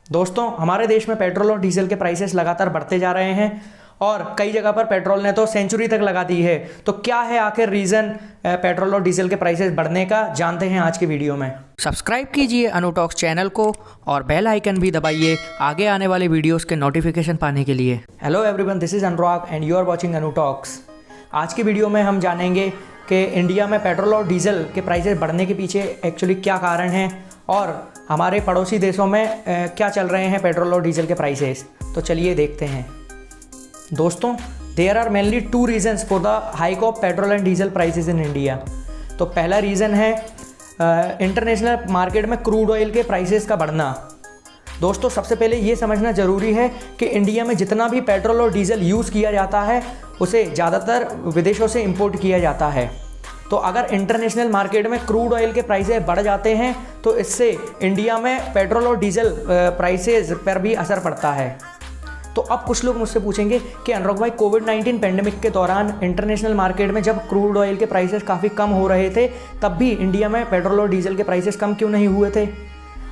दोस्तों, हमारे देश में पेट्रोल और डीजल के प्राइसेस लगातार बढ़ते जा रहे हैं और कई जगह पर पेट्रोल ने तो सेंचुरी तक लगा दी है। तो क्या है आखिर रीज़न पेट्रोल और डीजल के प्राइसेस बढ़ने का, जानते हैं आज की वीडियो में। सब्सक्राइब कीजिए अनुटॉक्स चैनल को और बेल आइकन भी दबाइए आगे आने वाले वीडियोस के नोटिफिकेशन पाने के लिए। Hello everyone, this is Anurag and you are watching AnuTalks. आज की वीडियो में हम जानेंगे कि इंडिया में पेट्रोल और डीजल के प्राइसेस बढ़ने के पीछे एक्चुअली क्या कारण हैं और हमारे पड़ोसी देशों में क्या चल रहे हैं पेट्रोल और डीजल के प्राइसेस। तो चलिए देखते हैं। दोस्तों, there are mainly two reasons for the hike of petrol and diesel prices in India. तो पहला रीज़न है इंटरनेशनल मार्केट में क्रूड ऑयल के प्राइसेस का बढ़ना। दोस्तों, सबसे पहले ये समझना ज़रूरी है कि इंडिया में जितना भी पेट्रोल और डीजल यूज़ किया जाता है उसे ज़्यादातर विदेशों से इंपोर्ट किया जाता है। तो अगर इंटरनेशनल मार्केट में क्रूड ऑयल के प्राइसेस बढ़ जाते हैं तो इससे इंडिया में पेट्रोल और डीजल प्राइसेस पर भी असर पड़ता है। तो अब कुछ लोग मुझसे पूछेंगे कि अनुराग भाई, कोविड-19 पेंडेमिक के दौरान इंटरनेशनल मार्केट में जब क्रूड ऑयल के प्राइसेस काफ़ी कम हो रहे थे तब भी इंडिया में पेट्रोल और डीजल के प्राइसेस कम क्यों नहीं हुए थे।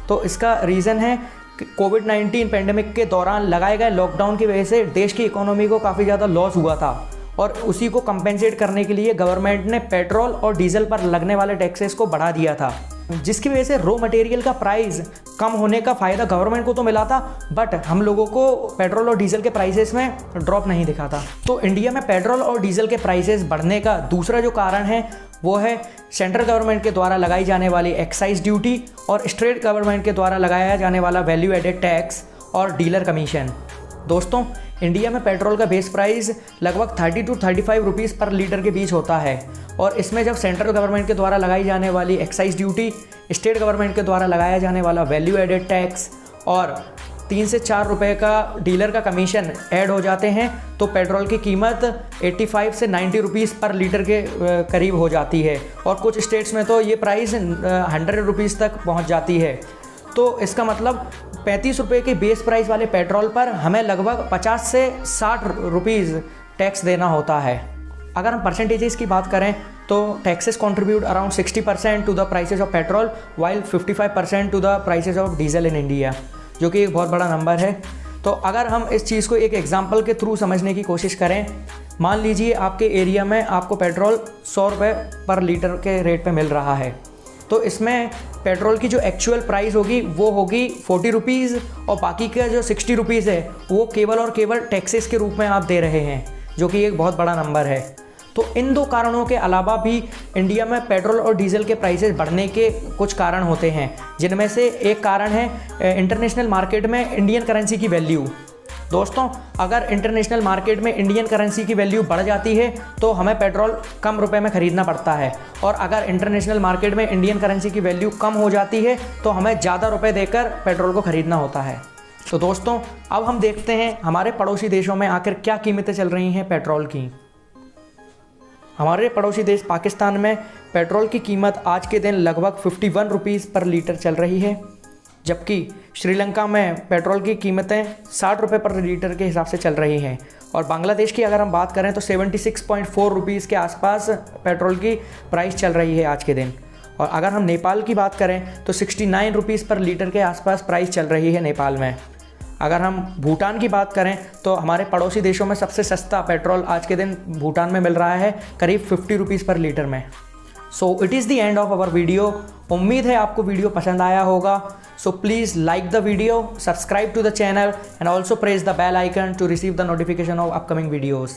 तो इसका रीज़न है कि कोविड-19 पेंडेमिक के दौरान लगाए गए लॉकडाउन की वजह से देश की इकोनॉमी को काफ़ी ज़्यादा लॉस हुआ था और उसी को कंपेंसेट करने के लिए गवर्नमेंट ने पेट्रोल और डीजल पर लगने वाले टैक्सेस को बढ़ा दिया था, जिसकी वजह से रॉ मटेरियल का प्राइस कम होने का फ़ायदा गवर्नमेंट को तो मिला था, बट हम लोगों को पेट्रोल और डीजल के प्राइसेस में ड्रॉप नहीं दिखा था। तो इंडिया में पेट्रोल और डीजल के प्राइसेस बढ़ने का दूसरा जो कारण है वो है सेंट्रल गवर्नमेंट के द्वारा लगाई जाने वाली एक्साइज ड्यूटी और स्टेट गवर्नमेंट के द्वारा लगाया जाने वाला वैल्यू एडेड टैक्स और डीलर कमीशन। दोस्तों, इंडिया में पेट्रोल का बेस प्राइस लगभग 30 to 35 रुपीज़ पर लीटर के बीच होता है और इसमें जब सेंट्रल गवर्नमेंट के द्वारा लगाई जाने वाली एक्साइज ड्यूटी, स्टेट गवर्नमेंट के द्वारा लगाया जाने वाला वैल्यू एडेड टैक्स और 3 से 4 रुपए का डीलर का कमीशन ऐड हो जाते हैं तो पेट्रोल की कीमत 85 से 90 रुपीज़ पर लीटर के करीब हो जाती है और कुछ स्टेट्स में तो ये प्राइस 100 रुपीज़ तक पहुंच जाती है। तो इसका मतलब 35 रुपये के बेस प्राइस वाले पेट्रोल पर हमें लगभग 50 से 60 रुपीज़ टैक्स देना होता है। अगर हम परसेंटेजेस की बात करें तो taxes contribute around 60% to the prices of petrol while 55% to the prices of diesel in India, जो कि एक बहुत बड़ा नंबर है। तो अगर हम इस चीज़ को एक एग्जांपल के थ्रू समझने की कोशिश करें, मान लीजिए आपके एरिया में आपको पेट्रोल 100 रुपये पर लीटर के रेट पे मिल रहा है, तो इसमें पेट्रोल की जो एक्चुअल प्राइस होगी वो होगी 40 रुपीज़ और बाकी का जो 60 रुपीज़ है वो केवल और केवल टैक्सेस के रूप में आप दे रहे हैं, जो कि एक बहुत बड़ा नंबर है। तो इन दो कारणों के अलावा भी इंडिया में पेट्रोल और डीजल के प्राइसेस बढ़ने के कुछ कारण होते हैं, जिनमें से एक कारण है इंटरनेशनल मार्केट में इंडियन करेंसी की वैल्यू। दोस्तों, अगर इंटरनेशनल मार्केट में इंडियन करेंसी की वैल्यू बढ़ जाती है तो हमें पेट्रोल कम रुपए में ख़रीदना पड़ता है और अगर इंटरनेशनल मार्केट में इंडियन करेंसी की वैल्यू कम हो जाती है तो हमें ज़्यादा रुपए देकर पेट्रोल को ख़रीदना होता है। तो दोस्तों, अब हम देखते हैं हमारे पड़ोसी देशों में आखिर क्या कीमतें चल रही हैं पेट्रोल की। हमारे पड़ोसी देश पाकिस्तान में पेट्रोल की कीमत आज के दिन लगभग 51 रुपीज़ पर लीटर चल रही है, जबकि श्रीलंका में पेट्रोल की कीमतें 60 रुपये पर लीटर के हिसाब से चल रही हैं और बांग्लादेश की अगर हम बात करें तो 76.4 रुपीज़ के आसपास पेट्रोल की प्राइस चल रही है आज के दिन। और अगर हम नेपाल की बात करें तो 69 रुपीज़ पर लीटर के आसपास प्राइस चल रही है नेपाल में। अगर हम भूटान की बात करें तो हमारे पड़ोसी देशों में सबसे सस्ता पेट्रोल आज के दिन भूटान में मिल रहा है करीब 50 रुपीज़ पर लीटर में। So it is the end of our video. उम्मीद है आपको वीडियो पसंद आया होगा। So please like the video, subscribe to the channel and also press the bell icon to receive the notification of upcoming videos.